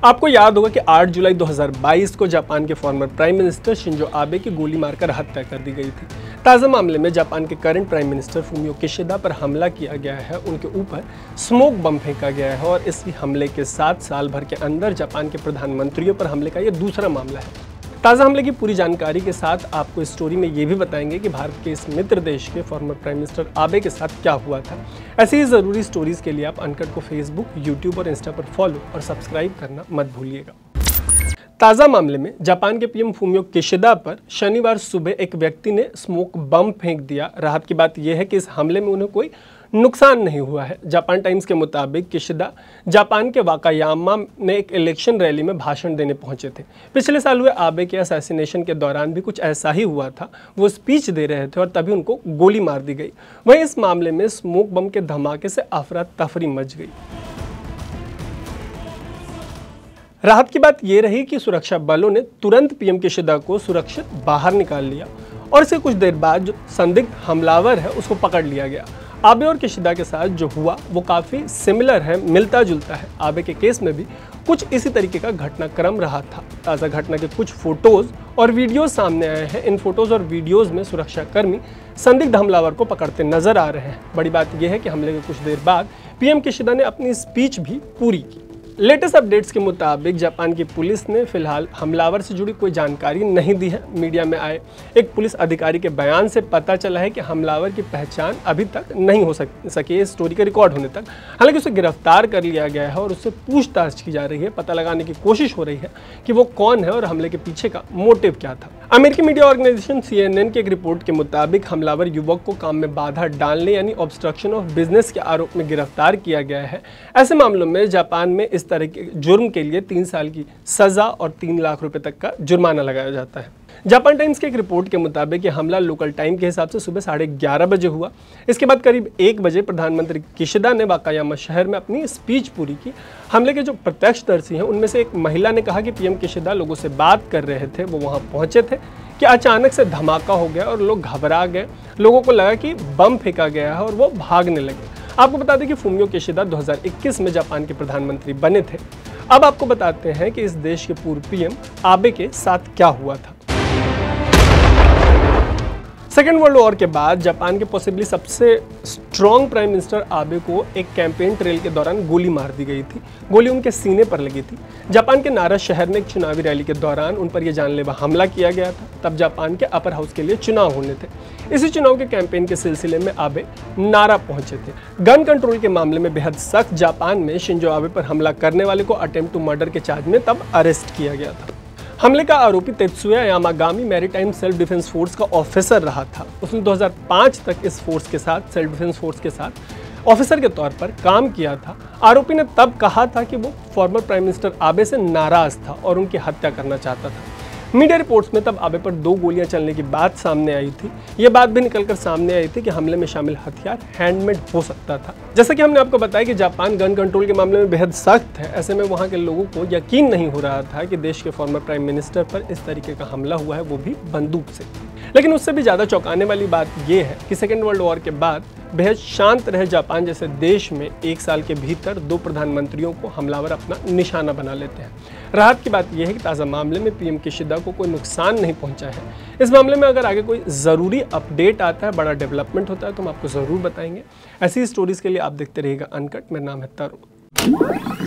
आपको याद होगा कि 8 जुलाई 2022 को जापान के former prime minister Shinzo Abe की गोली मारकर हत्या कर दी गई थी। ताज़ा मामले में जापान के current prime minister Fumio Kishida पर हमला किया गया है, उनके ऊपर स्मोक बम फेंका गया है और इसी हमले के साथ साल भर के अंदर जापान के प्रधानमंत्रियों पर हमले का यह दूसरा मामला है। ताज़ा हमले की पूरी जानकारी के साथ आपको इस स्टोरी में ये भी बताएंगे कि भारत के इस मित्र देश के फॉर्मर प्राइम मिनिस्टर आबे के साथ क्या हुआ था। ऐसी ही ज़रूरी स्टोरीज़ के लिए आप अनकट को फेसबुक, यूट्यूब और इंस्टा पर फॉलो और सब्सक्राइब करना मत भूलिएगा। ताज़ा मामले में जापान के पीएम फूमियो किशिदा पर शनिवार सुबह एक व्यक्ति ने स्मोक बम फेंक दिया। राहत की बात यह है कि इस हमले में उन्हें कोई नुकसान नहीं हुआ है। जापान टाइम्स के मुताबिक किशिदा जापान के वाकायामा में एक इलेक्शन रैली में भाषण देने पहुंचे थे। पिछले साल हुए आबे के असैसिनेशन के दौरान भी कुछ ऐसा ही हुआ था। वो स्पीच दे रहे थे और तभी उनको गोली मार दी गई। वहीं इस मामले में स्मोक बम के धमाके से अफरा तफरी मच गई। राहत की बात यह रही कि सुरक्षा बलों ने तुरंत पीएम किशिदा को सुरक्षित बाहर निकाल लिया और इससे कुछ देर बाद जो संदिग्ध हमलावर है उसको पकड़ लिया गया। आबे और किशिदा के साथ जो हुआ वो काफ़ी सिमिलर है, मिलता जुलता है। आबे के केस में भी कुछ इसी तरीके का घटनाक्रम रहा था। ताज़ा घटना के कुछ फोटोज और वीडियोज सामने आए हैं। इन फोटोज और वीडियोज में सुरक्षाकर्मी संदिग्ध हमलावर को पकड़ते नजर आ रहे हैं। बड़ी बात यह है कि हमले के कुछ देर बाद पीएम किशिदा ने अपनी स्पीच भी पूरी की। लेटेस्ट अपडेट्स के मुताबिक जापान की पुलिस ने फिलहाल हमलावर से जुड़ी कोई जानकारी नहीं दी है। मीडिया में आए एक पुलिस अधिकारी के बयान से पता चला है कि हमलावर की पहचान अभी तक नहीं हो सकी इस स्टोरी के रिकॉर्ड होने तक। हालांकि उसे गिरफ्तार कर लिया गया है और उससे पूछताछ की जा रही है। पता लगाने की कोशिश हो रही है कि वो कौन है और हमले के पीछे का मोटिव क्या था। अमेरिकी मीडिया ऑर्गेनाइजेशन CNN की एक रिपोर्ट के मुताबिक हमलावर युवक को काम में बाधा डालने यानी ऑब्स्ट्रक्शन ऑफ बिजनेस के आरोप में गिरफ्तार किया गया है। ऐसे मामलों में जापान में इस तरह के जुर्म के लिए 3 साल की सजा और 3 लाख रुपए तक का जुर्माना लगाया जाता है। जापान टाइम्स की एक रिपोर्ट के मुताबिक ये हमला लोकल टाइम के हिसाब से सुबह 11:30 बजे हुआ। इसके बाद करीब 1 बजे प्रधानमंत्री किशिदा ने वाकायामा शहर में अपनी स्पीच पूरी की। हमले के जो प्रत्यक्षदर्शी हैं उनमें से एक महिला ने कहा कि पीएम किशिदा लोगों से बात कर रहे थे, वो वहां पहुंचे थे कि अचानक से धमाका हो गया और लोग घबरा गए। लोगों को लगा कि बम फेंका गया है और वो भागने लगे। आपको बता दें कि फूमियो किशिदा 2021 में जापान के प्रधानमंत्री बने थे। अब आपको बताते हैं कि इस देश के पूर्व पीएम आबे के साथ क्या हुआ था। सेकेंड वर्ल्ड वॉर के बाद जापान के पॉसिबली सबसे स्ट्रॉन्ग प्राइम मिनिस्टर आबे को एक कैंपेन ट्रेल के दौरान गोली मार दी गई थी। गोली उनके सीने पर लगी थी। जापान के नारा शहर में एक चुनावी रैली के दौरान उन पर यह जानलेवा हमला किया गया था। तब जापान के अपर हाउस के लिए चुनाव होने थे। इसी चुनाव के कैंपेन के सिलसिले में आबे नारा पहुंचे थे। गन कंट्रोल के मामले में बेहद सख्त जापान में शिंजो आबे पर हमला करने वाले को अटेम्प्ट टू मर्डर के चार्ज में तब अरेस्ट किया गया था। हमले का आरोपी तेत्सुया Yamagami maritime self defence force का ऑफिसर रहा था। उसने 2005 तक इस फोर्स के साथ, सेल्फ डिफेंस फोर्स के साथ ऑफिसर के तौर पर काम किया था। आरोपी ने तब कहा था कि वो फॉर्मर प्राइम मिनिस्टर आबे से नाराज था और उनकी हत्या करना चाहता था। मीडिया रिपोर्ट्स में तब आबे पर 2 गोलियां चलने की बात सामने आई थी। ये बात भी निकलकर सामने आई थी कि हमले में शामिल हथियार हैंडमेड हो सकता था। जैसा कि हमने आपको बताया कि जापान गन कंट्रोल के मामले में बेहद सख्त है। ऐसे में वहाँ के लोगों को यकीन नहीं हो रहा था कि देश के फॉर्मर प्राइम मिनिस्टर पर इस तरीके का हमला हुआ है, वो भी बंदूक से। लेकिन उससे भी ज़्यादा चौंकाने वाली बात यह है कि सेकेंड वर्ल्ड वॉर के बाद बेहद शांत रहे जापान जैसे देश में 1 साल के भीतर 2 प्रधानमंत्रियों को हमलावर अपना निशाना बना लेते हैं। राहत की बात यह है कि ताज़ा मामले में पीएम किशिदा को कोई नुकसान नहीं पहुंचा है। इस मामले में अगर आगे कोई ज़रूरी अपडेट आता है, बड़ा डेवलपमेंट होता है तो हम आपको ज़रूर बताएंगे। ऐसी स्टोरीज़ के लिए आप देखते रहिएगा अनकट। मेरा नाम है तरुण।